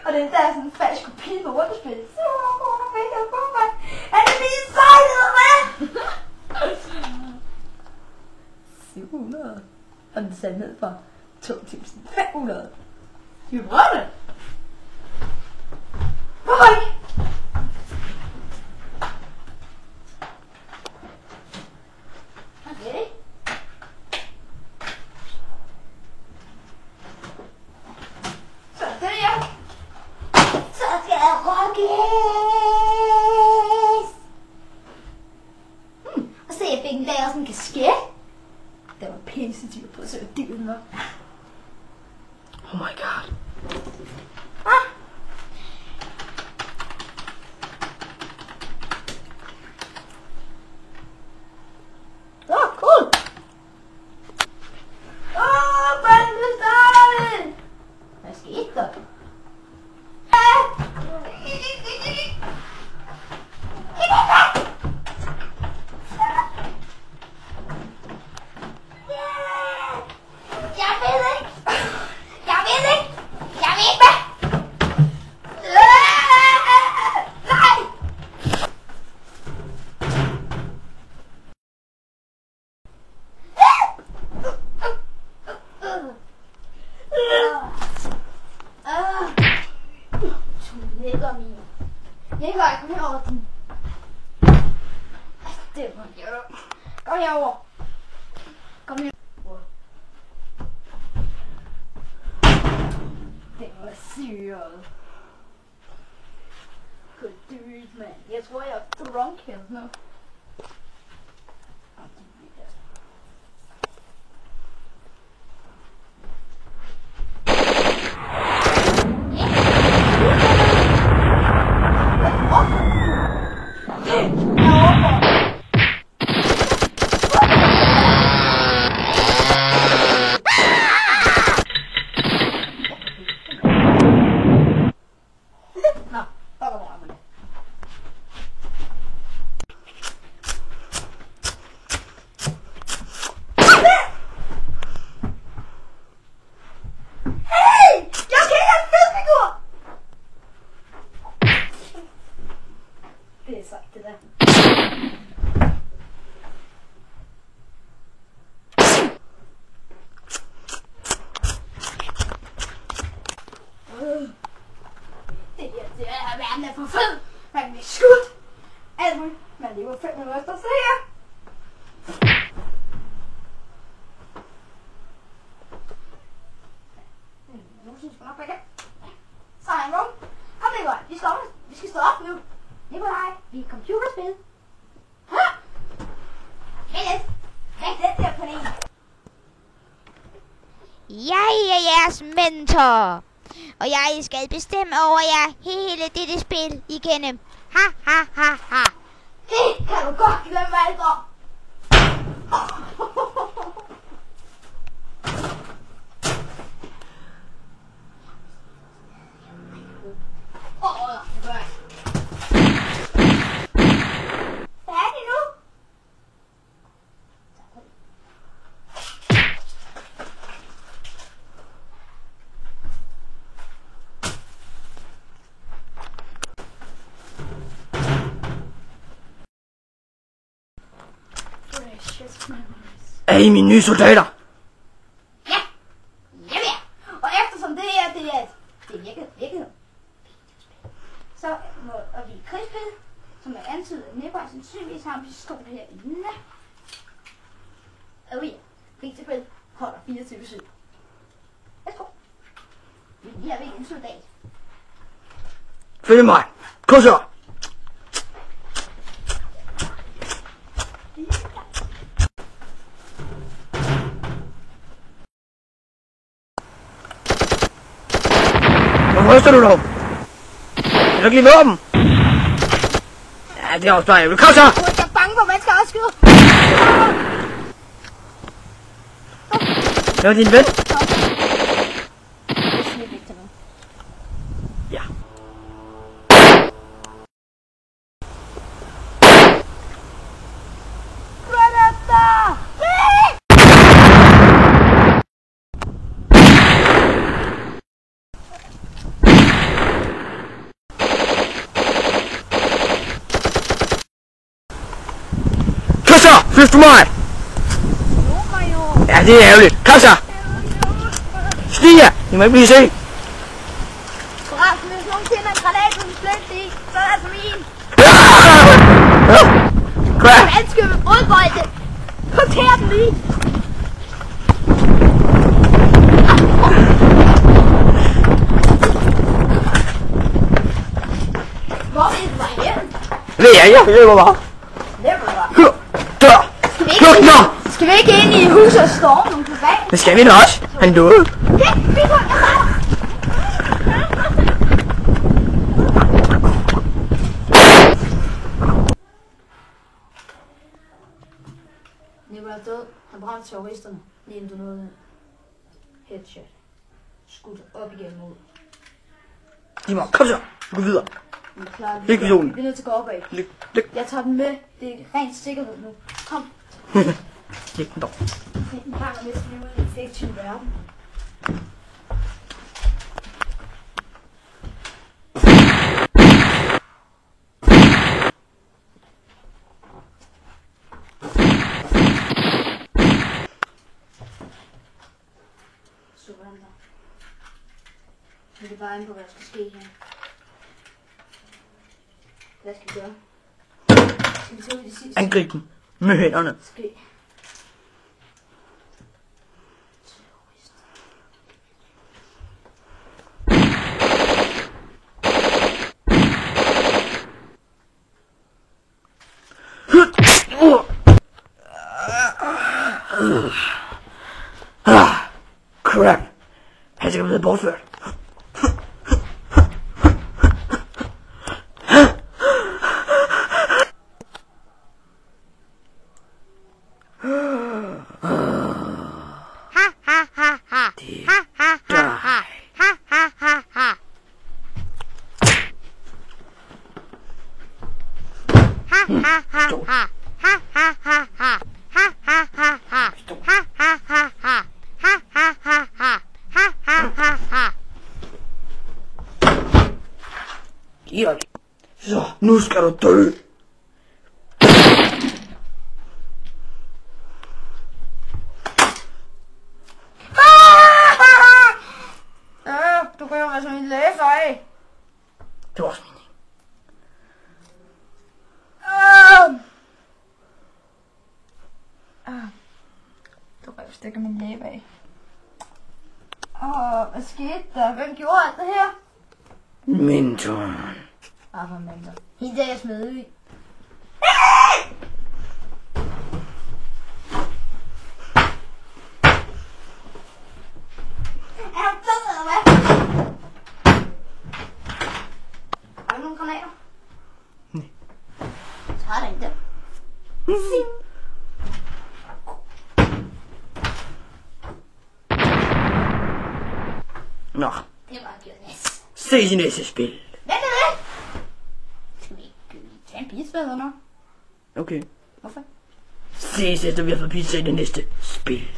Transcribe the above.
Og den der er sådan en falsk kopi på rundt-spil. 700 kroner fik jeg på mig. Er det lige sejlet, hvad? 700. Og den satte ned for 2500. Vi prøver det. Hvorfor ikke? Okay. Så det er jeg. Så skal jeg rockes. Og se, jeg fik en dag også en kasket. Den var pissedyr på, så dyr den var. Oh my god. Cool. Branden startede. Hvad skete der? Nikolaj, kom herover. Det var jo. Kom herover. Kom herover. Det var syret. Good dude, man. Jeg tror, jeg er drunk her nu. Det er sagt, det der. Det er verden er for fed. Man kan blive skudt. Alt muligt. Man lever 5 minutter efter, så her. Nu synes jeg nok, igen. Så er jeg vågen. Kom, Nikolaj. Vi skal stå op nu. Nikolaj, vi er computerspil. Hæ? Væk den der panel. Jeg er jeres mentor, og jeg skal bestemme over jer hele dette spil igennem. Ha, ha, ha, ha. Det kan du godt glemme alt om. Er I mine nye soldater? Ja, jeg vil. Og eftersom det er virkelighed, så er vi i krigsspil, som er antydet, at Nikolaj sandsynligvis har en pistol herinde. Oh ja, krigsspil holder 24/7. Værsgo. Vi er ved en soldat. Følg mig. Kom så. Hvor ryster du dog? Er du ikke lige våben? Ja, det er også bare jeg vil. Kom så! Jeg er bange for, at man skal afskyde. Det var din ven. Ja. Synes du mig? Ja, det er ærgerligt. Kom så! Stig jer! I må ikke blive set. Forresten, hvis nogen finder en granat uden slet i, så er det altså min. Crap! Vandskyld med brødbolde. Håndter den lige. Hvor er det vej hen? Ved jeg løber bare. Løber bare. Dør! Luk mig! Skal vi ikke ind i huset og storme nogle tilbage? Det skal vi da også. Han døde. Okay, vi går, jeg starter. Nikolaj er død. Han brændte terroristerne. Lige inden du nåede headshot. Skudt op igennem mod. Simon, kom så. Gå videre. Vi er klar. Læg pistolen. Vi er nødt til at gå opad. Læg. Jeg tager den med. Det er rent sikkerhed nu. Kom. Læg den dog. Den har med at leve i en fiktiv verden. Surrender. Vi er bare inde på, hvad der skal ske her. Hvad skal vi gøre? Skal vi tage ud i det sidste? Angrib den. Med hænderne. Skal vi? Crap. Han skal blive bortført. Så, nu skal du dø. Du kan jo være som en læser af. Det var også meningen. Du rev stikker min læbe af. Hvad skete der? Hvem gjorde alt det her? Mentoren. Hvor mentor. Hende der jeg smed ud i. Er du død eller hvad? Har du nogle granater? Nej. Så har der en der. Nå, Det var gjort næst. ses i næste spil. Hvad er det? Skal vi ikke tage en pizza eller noget? Okay. Hvorfor? Ses efter vi har fået pizza i det næste spil.